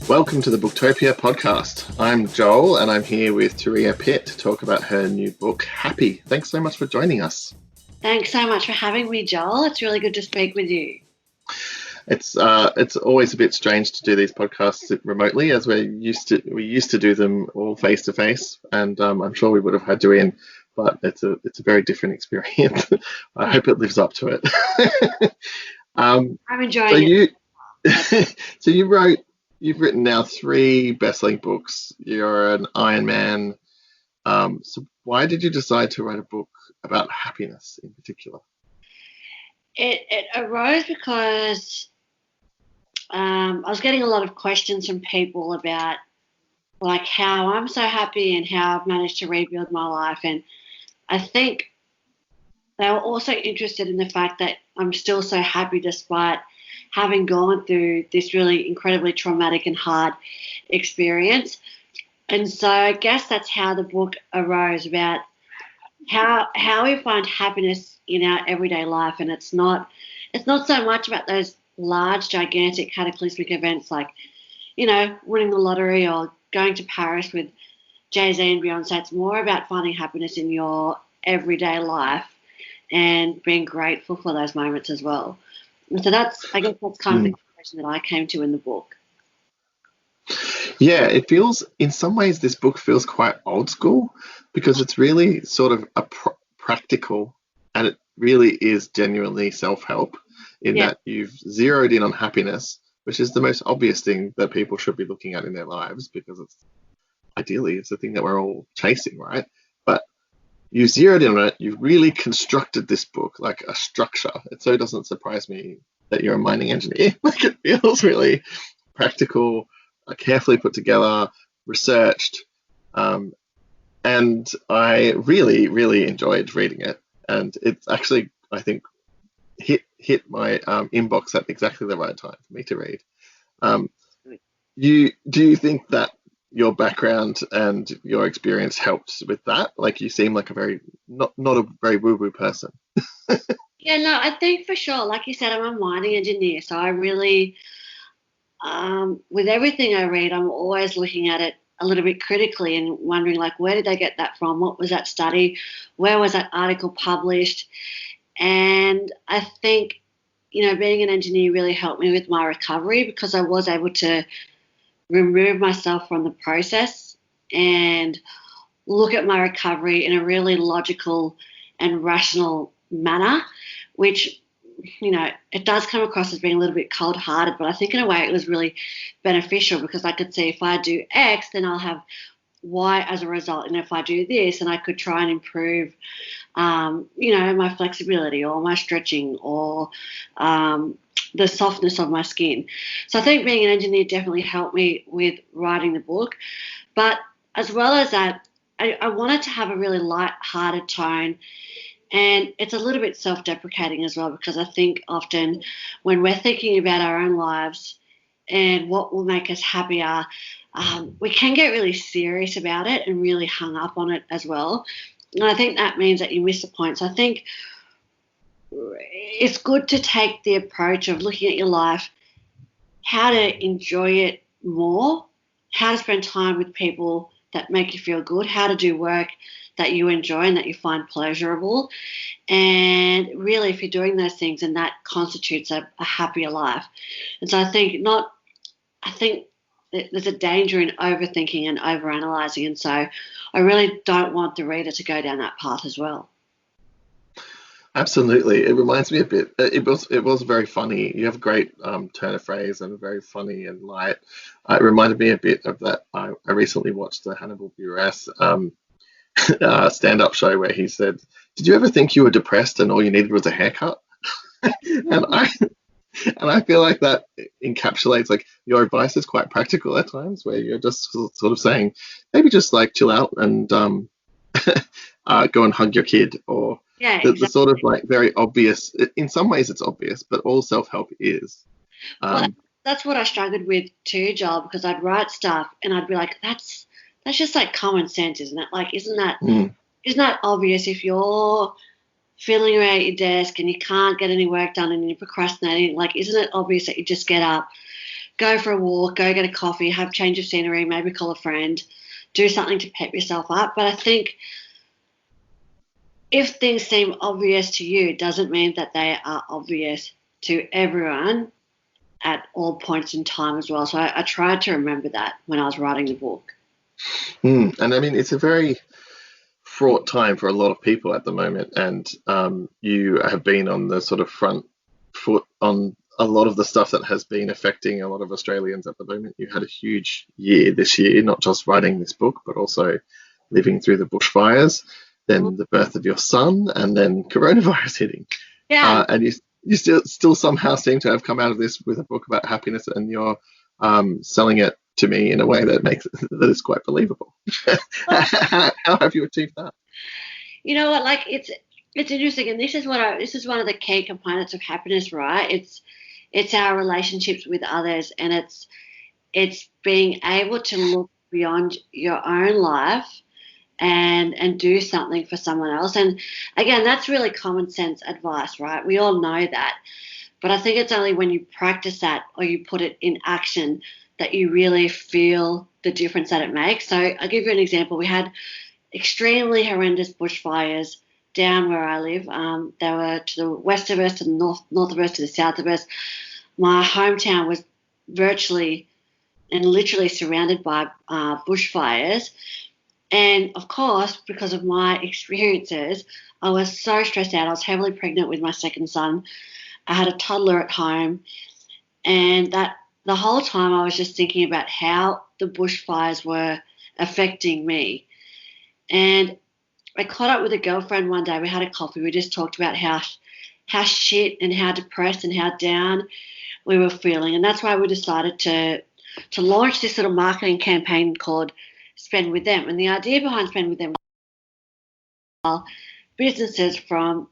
Welcome to the Booktopia podcast. I'm Joel and I'm here with Turia Pitt to talk about her new book, Happy. Thanks so much for joining us. Thanks so much for having me, Joel. It's really good to speak with you. It's always a bit strange to do these podcasts remotely, as we used to do them all face to face, and I'm sure we would have had you in, but it's a very different experience. I hope it lives up to it. I'm enjoying it. So you've written now 3 best-selling books. You're an Iron Man. So why did you decide to write a book about happiness in particular? It arose because I was getting a lot of questions from people about like how I'm so happy and how I've managed to rebuild my life. And I think they were also interested in the fact that I'm still so happy despite having gone through this really incredibly traumatic and hard experience. And so I guess that's how the book arose, about how we find happiness in our everyday life. And it's not so much about those large, gigantic, cataclysmic events like, winning the lottery or going to Paris with Jay-Z and Beyonce. It's more about finding happiness in your everyday life and being grateful for those moments as well. And so I guess that's kind of the conclusion that I came to in the book. Yeah, it feels, in some ways, this book feels quite old school because it's really sort of a practical, and it really is genuinely self-help in that you've zeroed in on happiness, which is the most obvious thing that people should be looking at in their lives because it's the thing that we're all chasing, right? But you zeroed in on it. You've really constructed this book like a structure. It so doesn't surprise me that you're a mining engineer. Like, it feels really practical, carefully put together, researched, and I really, really enjoyed reading it. And it's actually, I think, hit my inbox at exactly the right time for me to read. Do you think that your background and your experience helped with that? Like, you seem like a very not a very woo-woo person. Yeah, no, I think for sure. Like you said, I'm a mining engineer, so I really, with everything I read, I'm always looking at it a little bit critically and wondering, like, where did they get that from? What was that study? Where was that article published? And I think, being an engineer really helped me with my recovery because I was able to remove myself from the process and look at my recovery in a really logical and rational manner, which, it does come across as being a little bit cold-hearted, but I think in a way it was really beneficial because I could see if I do X, then I'll have Y as a result. And if I do this, then I could try and improve, my flexibility or my stretching or the softness of my skin. So I think being an engineer definitely helped me with writing the book. But as well as that, I wanted to have a really light-hearted tone. And it's a little bit self-deprecating as well because I think often when we're thinking about our own lives and what will make us happier, we can get really serious about it and really hung up on it as well. And I think that means that you miss the point. So I think it's good to take the approach of looking at your life, how to enjoy it more, how to spend time with people that make you feel good, how to do work that you enjoy and that you find pleasurable. And really, if you're doing those things, then that constitutes a happier life. And so I think there's a danger in overthinking and overanalyzing. And so I really don't want the reader to go down that path as well. Absolutely. It reminds me a bit. It was very funny. You have a great turn of phrase and very funny and light. It reminded me a bit of that. I recently watched the Hannibal Buress stand-up show where he said, "Did you ever think you were depressed and all you needed was a haircut?" and I feel like that encapsulates, like, your advice is quite practical at times, where you're just sort of saying, maybe just like chill out and go and hug your kid, or the sort of like very obvious. In some ways, it's obvious, but all self-help is. Well, that's what I struggled with too, Joel, because I'd write stuff and I'd be like, that's just like common sense, isn't it? Like, isn't that obvious? If you're fiddling around at your desk and you can't get any work done and you're procrastinating, like, isn't it obvious that you just get up, go for a walk, go get a coffee, have change of scenery, maybe call a friend, do something to pep yourself up. But I think if things seem obvious to you, it doesn't mean that they are obvious to everyone at all points in time as well. So I tried to remember that when I was writing the book. And I mean, it's a very fraught time for a lot of people at the moment, and you have been on the sort of front foot on a lot of the stuff that has been affecting a lot of Australians at the moment. You had a huge year this year, not just writing this book, but also living through the bushfires, then the birth of your son, and then coronavirus hitting. Yeah. And you still somehow seem to have come out of this with a book about happiness, and you're selling it to me in a way that is quite believable. How have you achieved that? You know what? Like it's interesting, and this is one of the key components of happiness, right? It's our relationships with others, and it's being able to look beyond your own life and do something for someone else. And again, that's really common sense advice, right? We all know that. But I think it's only when you practice that or you put it in action that you really feel the difference that it makes. So I'll give you an example. We had extremely horrendous bushfires down where I live. They were to the west of us, to the north of us, to the south of us. My hometown was virtually and literally surrounded by bushfires. And of course, because of my experiences, I was so stressed out. I was heavily pregnant with my second son. I had a toddler at home, and that the whole time I was just thinking about how the bushfires were affecting me. And I caught up with a girlfriend one day. We had a coffee. We just talked about how shit and how depressed and how down we were feeling. And that's why we decided to launch this little marketing campaign called Spend With Them. And the idea behind Spend With Them was businesses from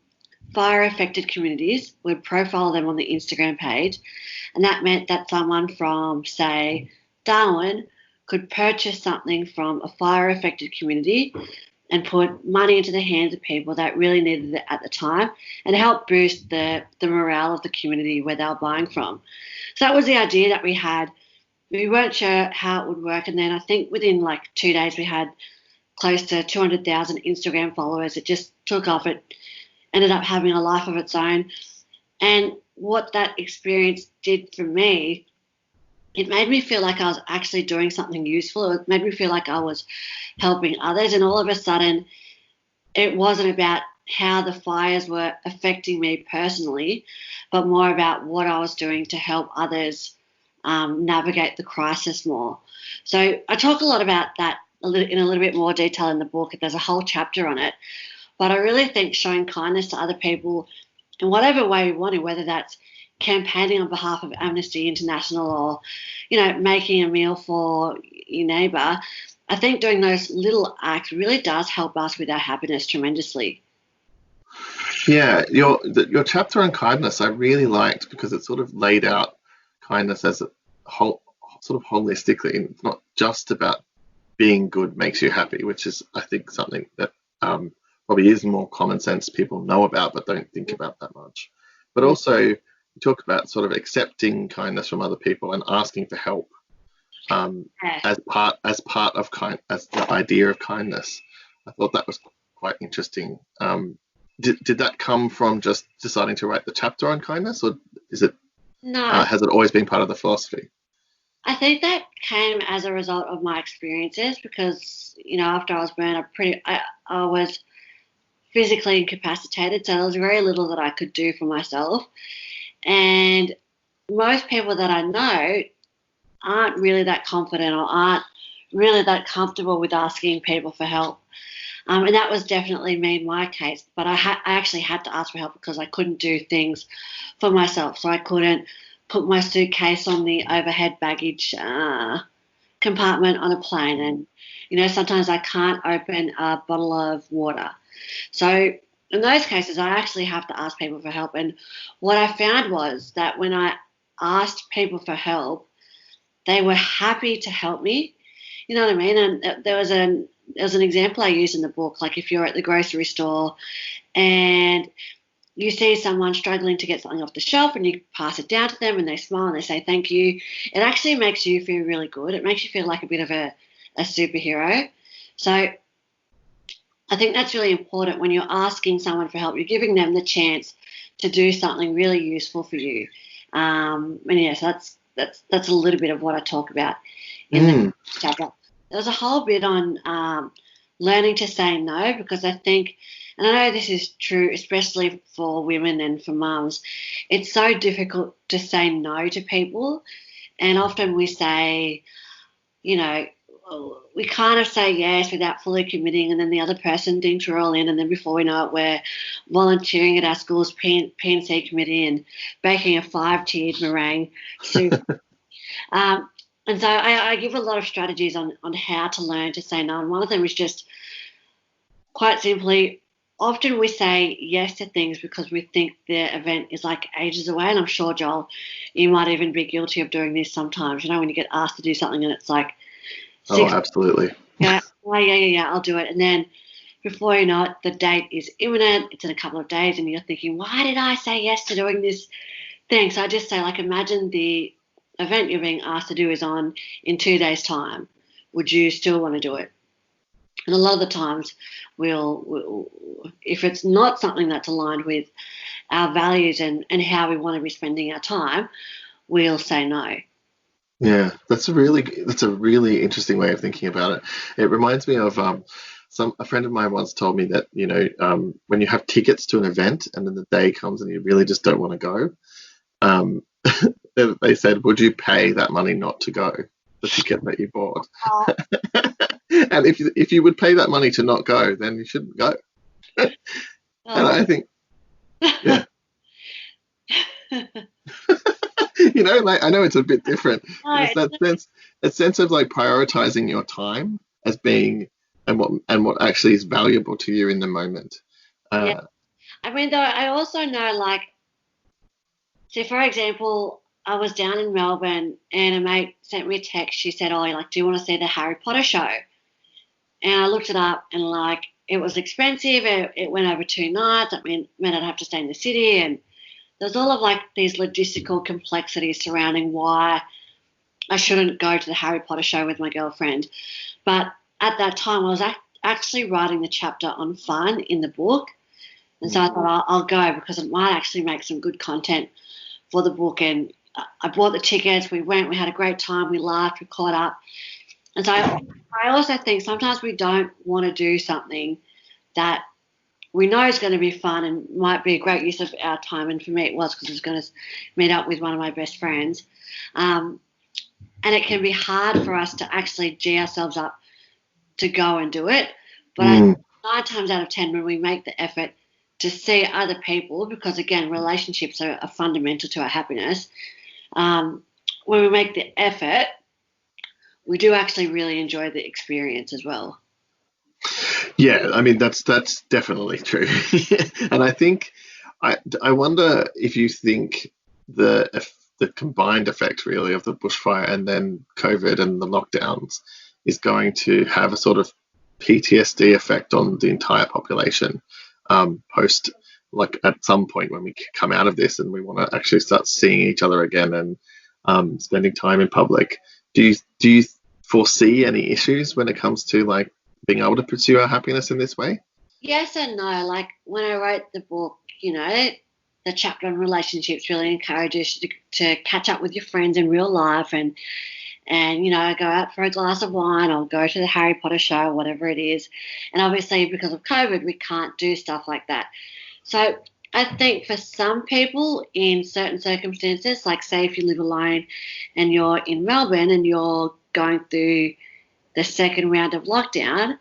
fire-affected communities would profile them on the Instagram page. And that meant that someone from, say, Darwin could purchase something from a fire-affected community and put money into the hands of people that really needed it at the time and help boost the morale of the community where they were buying from. So that was the idea that we had. We weren't sure how it would work. And then I think within like 2 days we had close to 200,000 Instagram followers. It just took off. It ended up having a life of its own. And what that experience did for me, it made me feel like I was actually doing something useful. It made me feel like I was helping others. And all of a sudden, it wasn't about how the fires were affecting me personally, but more about what I was doing to help others navigate the crisis more. So I talk a lot about that in a little bit more detail in the book. There's a whole chapter on it. But I really think showing kindness to other people in whatever way we want to, whether that's campaigning on behalf of Amnesty International or, making a meal for your neighbour, I think doing those little acts really does help us with our happiness tremendously. Yeah, your chapter on kindness I really liked because it sort of laid out kindness as a whole, sort of holistically. It's not just about being good makes you happy, which is, I think, something that probably is more common sense people know about but don't think about that much. But also you talk about sort of accepting kindness from other people and asking for help as part of as the idea of kindness. I thought that was quite interesting. Did that come from just deciding to write the chapter on kindness, or is it has it always been part of the philosophy? I think that came as a result of my experiences because, after I was born, I was physically incapacitated, so there was very little that I could do for myself. And most people that I know aren't really that confident or aren't really that comfortable with asking people for help. And that was definitely me in my case. But I actually had to ask for help because I couldn't do things for myself. So I couldn't put my suitcase on the overhead baggage compartment on a plane. And, sometimes I can't open a bottle of water. So in those cases, I actually have to ask people for help. And what I found was that when I asked people for help, they were happy to help me. You know what I mean? And there was an example I used in the book, like if you're at the grocery store and you see someone struggling to get something off the shelf and you pass it down to them and they smile and they say thank you, it actually makes you feel really good. It makes you feel like a bit of a superhero. So I think that's really important when you're asking someone for help. You're giving them the chance to do something really useful for you. And yes, that's a little bit of what I talk about in the chapter. There's a whole bit on learning to say no, because I think, and I know this is true, especially for women and for mums, it's so difficult to say no to people. And often we say, you know, we kind of say yes without fully committing, and then the other person thinks we're all in, and then before we know it, we're volunteering at our school's P&C committee and baking a 5-tiered meringue soup. And so I give a lot of strategies on how to learn to say no, and one of them is just quite simply, often we say yes to things because we think the event is like ages away, and I'm sure, Joel, you might even be guilty of doing this sometimes, you know, when you get asked to do something and it's like, oh, absolutely. Yeah, I'll do it. And then before you know it, the date is imminent. It's in a couple of days, and you're thinking, why did I say yes to doing this thing? So I just say, like, imagine the event you're being asked to do is on in 2 days' time. Would you still want to do it? And a lot of the times, we'll if it's not something that's aligned with our values and how we want to be spending our time, we'll say no. Yeah, that's a really interesting way of thinking about it. It reminds me of a friend of mine once told me that, you know, when you have tickets to an event and then the day comes and you really just don't want to go, they said, would you pay that money not to go, the ticket that you bought? And if you would pay that money to not go, then you shouldn't go. And I think, yeah. You know, like, I know it's a bit different. It's that sense of like prioritizing your time as being and what actually is valuable to you in the moment. Yeah. I mean, though, I also know, like, so for example, I was down in Melbourne and a mate sent me a text. She said, oh, like, do you want to see the Harry Potter show? And I looked it up, and like, it was expensive. It went over 2 nights. I mean, meant I'd have to stay in the city, and there's all of like these logistical complexities surrounding why I shouldn't go to the Harry Potter show with my girlfriend. But at that time, I was actually writing the chapter on fun in the book. And so I thought, I'll go because it might actually make some good content for the book. And I bought the tickets. We went. We had a great time. We laughed. We caught up. And so I also think sometimes we don't want to do something that we know is going to be fun and might be a great use of our time. And for me, it was, because I was going to meet up with one of my best friends. And it can be hard for us to actually gee ourselves up to go and do it. But 9 times out of 10, when we make the effort to see other people, because, again, relationships are fundamental to our happiness, when we make the effort, we do actually really enjoy the experience as well. Yeah, I mean, that's definitely true. And I think, I wonder if you think the combined effect really of the bushfire and then COVID and the lockdowns is going to have a sort of PTSD effect on the entire population post, like, at some point when we come out of this and we want to actually start seeing each other again and spending time in public. Do you foresee any issues when it comes to like being able to pursue our happiness in this way? Yes and no. Like, when I wrote the book, you know, the chapter on relationships really encourages you to catch up with your friends in real life and you know, go out for a glass of wine or go to the Harry Potter show, whatever it is. And obviously, because of COVID, we can't do stuff like that. So I think for some people in certain circumstances, like say if you live alone and you're in Melbourne and you're going through the second round of lockdown,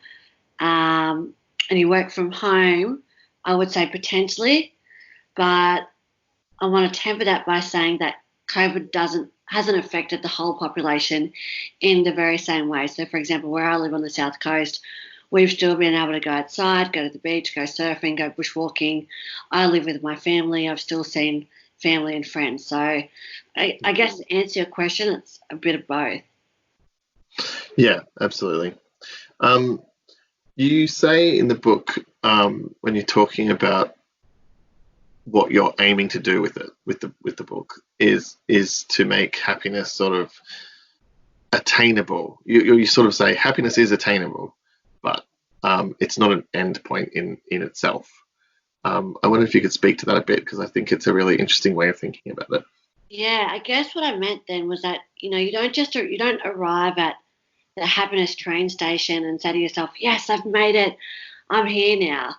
and you work from home, I would say potentially, but I want to temper that by saying that COVID hasn't affected the whole population in the very same way. So, for example, where I live on the South Coast, we've still been able to go outside, go to the beach, go surfing, go bushwalking. I live with my family. I've still seen family and friends. So I guess to answer your question, it's a bit of both. Yeah, absolutely. You say in the book, when you're talking about what you're aiming to do with it, with the book, is to make happiness sort of attainable. You sort of say happiness is attainable, but it's not an end point in itself. I wonder if you could speak to that a bit, because I think it's a really interesting way of thinking about it. Yeah, I guess what I meant then was that, you don't arrive at the happiness train station and say to yourself, yes, I've made it, I'm here now.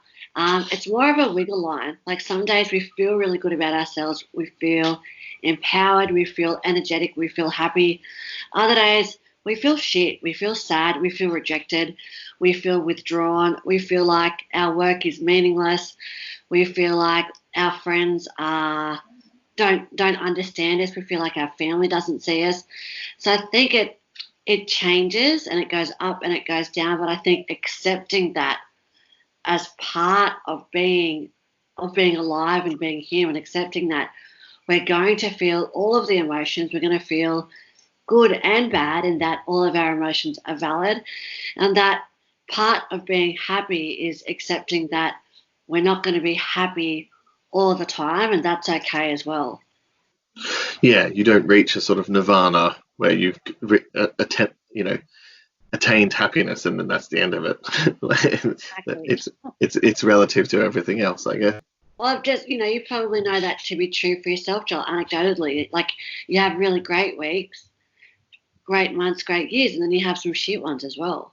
It's more of a wiggle line. Like some days we feel really good about ourselves, we feel empowered, we feel energetic, we feel happy. Other days we feel shit, we feel sad, we feel rejected, we feel withdrawn, we feel like our work is meaningless, we feel like our friends don't understand us, we feel like our family doesn't see us. So I think it changes and it goes up and it goes down, but I think accepting that as part of being alive and being human, accepting that we're going to feel all of the emotions, we're going to feel good and bad, and that all of our emotions are valid, and that part of being happy is accepting that we're not going to be happy all the time, and that's okay as well. Yeah, you don't reach a sort of nirvana where you've attained happiness and then that's the end of it. Exactly. It's relative to everything else, I guess. Well, I've just, you probably know that to be true for yourself, Joel, anecdotally. Like, you have really great weeks, great months, great years, and then you have some shit ones as well.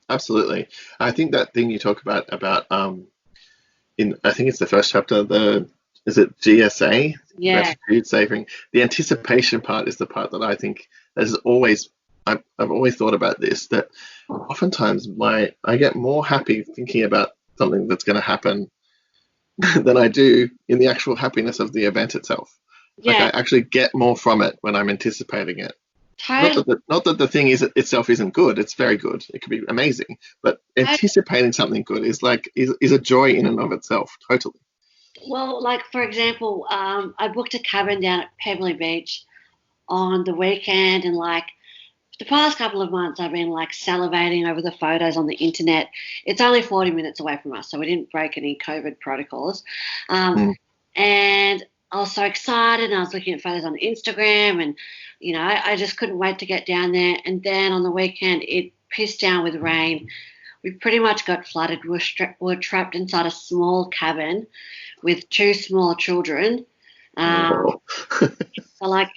Absolutely. I think that thing you talk about in, I think it's the first chapter, is it GSA? Yeah. Gratitude savoring. The anticipation part is the part that I think has always, I've always thought about this, that oftentimes I get more happy thinking about something that's going to happen than I do in the actual happiness of the event itself. Yeah. Like I actually get more from it when I'm anticipating it. Totally. Not that the thing itself isn't good. It's very good. It could be amazing. But anticipating something good is a joy in and of itself. Totally. Well, like, for example, I booked a cabin down at Pebbley Beach on the weekend, and like the past couple of months I've been like salivating over the photos on the internet. It's only 40 minutes away from us, so we didn't break any COVID protocols. And I was so excited, and I was looking at photos on Instagram, and I just couldn't wait to get down there. And then on the weekend it pissed down with rain. We pretty much got flooded. We're trapped inside a small cabin with two small children. So like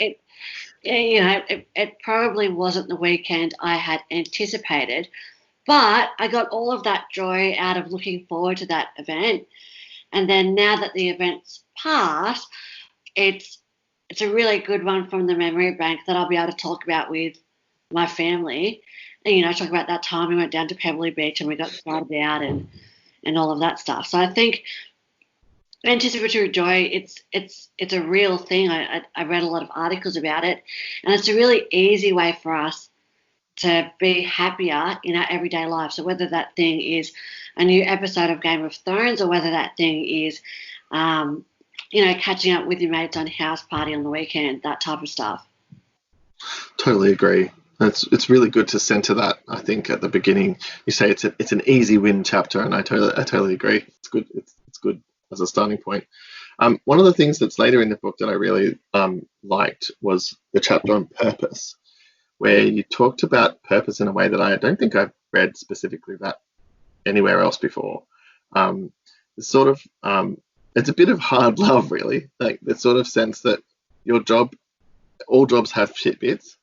it probably wasn't the weekend I had anticipated, but I got all of that joy out of looking forward to that event. And then now that the event's passed, it's a really good one from the memory bank that I'll be able to talk about with my family. And talk about that time we went down to Pebbley Beach and we got flooded out and all of that stuff. So I think anticipatory joy, it's a real thing. I read a lot of articles about it, and it's a really easy way for us to be happier in our everyday life. So whether that thing is a new episode of Game of Thrones, or whether that thing is catching up with your mates on house party on the weekend, that type of stuff. Totally agree. It's really good to center that. I think at the beginning you say it's an easy win chapter, and I totally agree. It's good. It's good as a starting point. One of the things that's later in the book that I really liked was the chapter on purpose, where you talked about purpose in a way that I don't think I've read specifically that anywhere else before. It's sort of it's a bit of hard love, really, like the sort of sense that your job, all jobs have shit bits,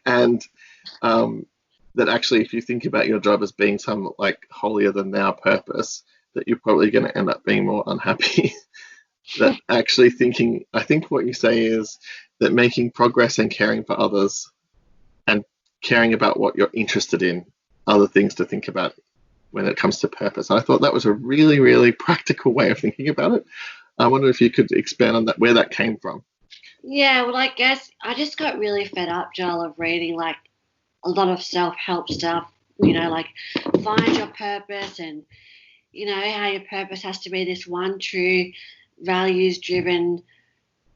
and that actually, if you think about your job as being some like holier than thou purpose, that you're probably going to end up being more unhappy. That actually I think what you say is that making progress and caring for others and caring about what you're interested in are the things to think about when it comes to purpose. And I thought that was a really, really practical way of thinking about it. I wonder if you could expand on that, where that came from. Yeah, well, I guess I just got really fed up, Joel, of reading like a lot of self-help stuff, like find your purpose, and how your purpose has to be this one true values-driven,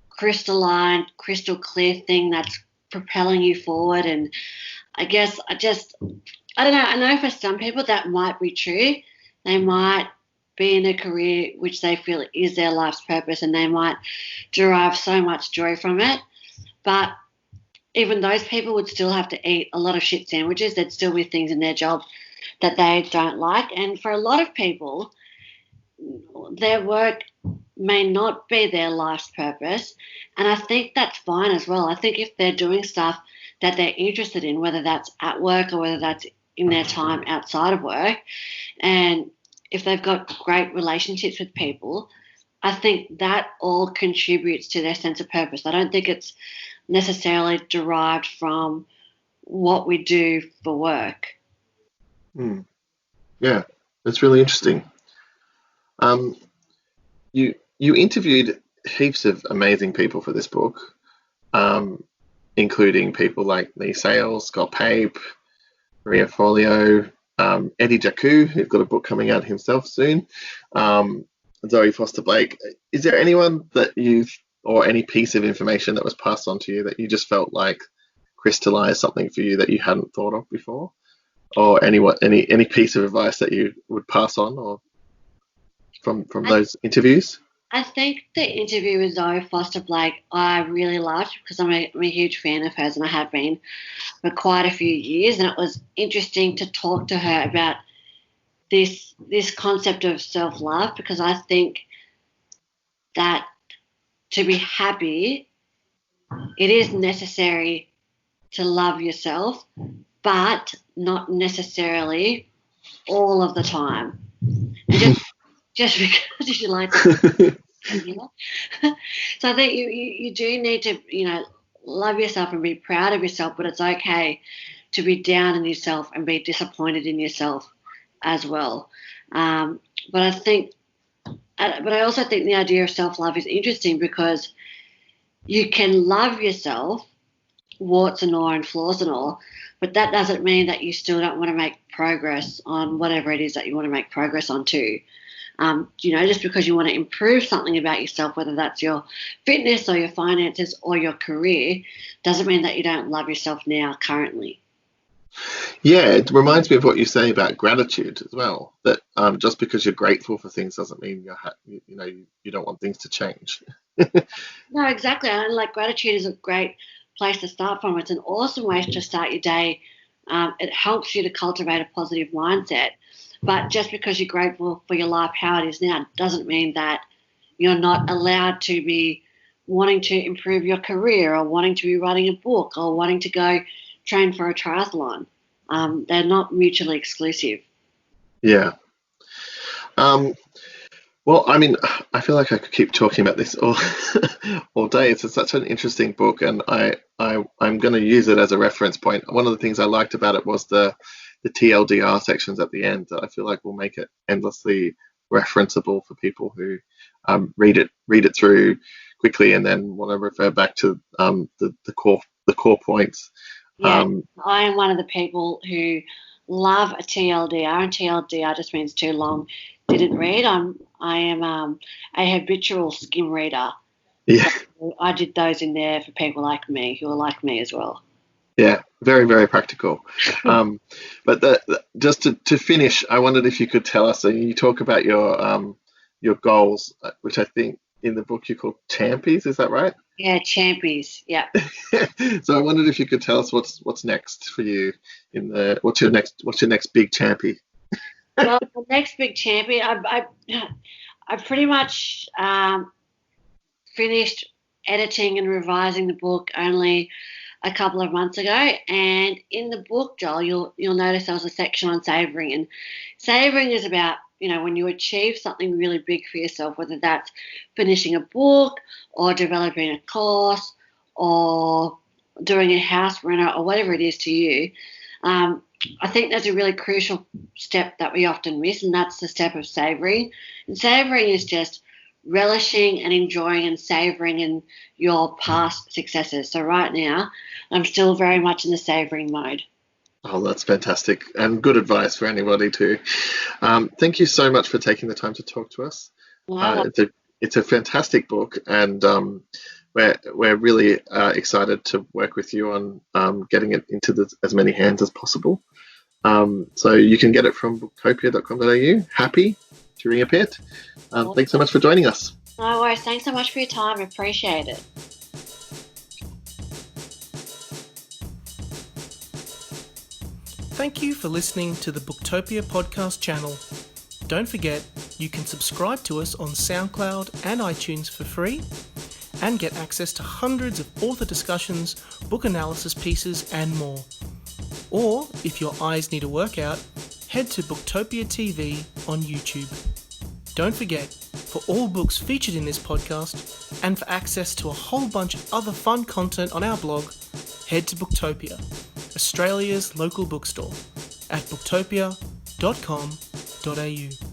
crystalline, crystal clear thing that's propelling you forward. And I guess I don't know, I know for some people that might be true. They might be in a career which they feel is their life's purpose, and they might derive so much joy from it. But even those people would still have to eat a lot of shit sandwiches. There'd still be things in their job that they don't like. And for a lot of people, their work may not be their life's purpose. And I think that's fine as well. I think if they're doing stuff that they're interested in, whether that's at work or whether that's in their time outside of work, and if they've got great relationships with people, I think that all contributes to their sense of purpose. I don't think it's necessarily derived from what we do for work. Yeah, that's really interesting. You interviewed heaps of amazing people for this book, including people like Lee Sales, Scott Pape, Maria Folio, Eddie Jaku, who's got a book coming out himself soon, Zoe Foster Blake. Is there anyone that or any piece of information that was passed on to you that you just felt like crystallized something for you that you hadn't thought of before, or any piece of advice that you would pass on, or from those interviews? I think the interview with Zoe Foster Blake I really loved, because I'm a huge fan of hers, and I have been for quite a few years, and it was interesting to talk to her about this concept of self-love, because I think that to be happy, it is necessary to love yourself, but not necessarily all of the time. And just because you like to, so I think you do need to, love yourself and be proud of yourself, but it's okay to be down on yourself and be disappointed in yourself as well. But I also think the idea of self-love is interesting, because you can love yourself, warts and all and flaws and all, but that doesn't mean that you still don't want to make progress on whatever it is that you want to make progress on too. Just because you want to improve something about yourself, whether that's your fitness or your finances or your career, doesn't mean that you don't love yourself now currently. Yeah, it reminds me of what you say about gratitude as well, that just because you're grateful for things doesn't mean you don't want things to change. No, exactly. And like, gratitude is a great place to start from. It's an awesome way to start your day. It helps you to cultivate a positive mindset. But just because you're grateful for your life how it is now doesn't mean that you're not allowed to be wanting to improve your career, or wanting to be writing a book, or wanting to go train for a triathlon. They're not mutually exclusive. Yeah. Well, I mean, I feel like I could keep talking about this all day. It's such an interesting book, and I'm going to use it as a reference point. One of the things I liked about it was the TLDR sections at the end that I feel like will make it endlessly referenceable for people who read it through quickly and then want to refer back to the core points. Yeah, I am one of the people who love a TLDR, and TLDR just means too long didn't read. I am a habitual skim reader. Yeah, so I did those in there for people like me, who are like me as well. Yeah, very, very practical. But just to finish, I wondered if you could tell us. So you talk about your goals, which I think in the book you call champies. Is that right? Yeah, champies. Yeah. So I wondered if you could tell us what's next for you what's your next big champie? Well, the next big champion, I pretty much finished editing and revising the book only a couple of months ago, and in the book, Joel, you'll notice there was a section on savouring, and savouring is about when you achieve something really big for yourself, whether that's finishing a book or developing a course or doing a house reno or whatever it is to you. I think there's a really crucial step that we often miss, and that's the step of savouring. And savouring is just relishing and enjoying and savouring in your past successes. So right now, I'm still very much in the savouring mode. Oh, that's fantastic, and good advice for anybody too. Thank you so much for taking the time to talk to us. Wow. It's a fantastic book, and we're really excited to work with you on getting it into as many hands as possible. So you can get it from booktopia.com.au. Happy? Turia Pitt. Thanks so much for joining us. No worries. Thanks so much for your time. Appreciate it. Thank you for listening to the Booktopia podcast channel. Don't forget, you can subscribe to us on SoundCloud and iTunes for free and get access to hundreds of author discussions, book analysis pieces and more. Or, if your eyes need a workout, head to Booktopia TV on YouTube. Don't forget, for all books featured in this podcast and for access to a whole bunch of other fun content on our blog, head to Booktopia, Australia's local bookstore, at booktopia.com.au.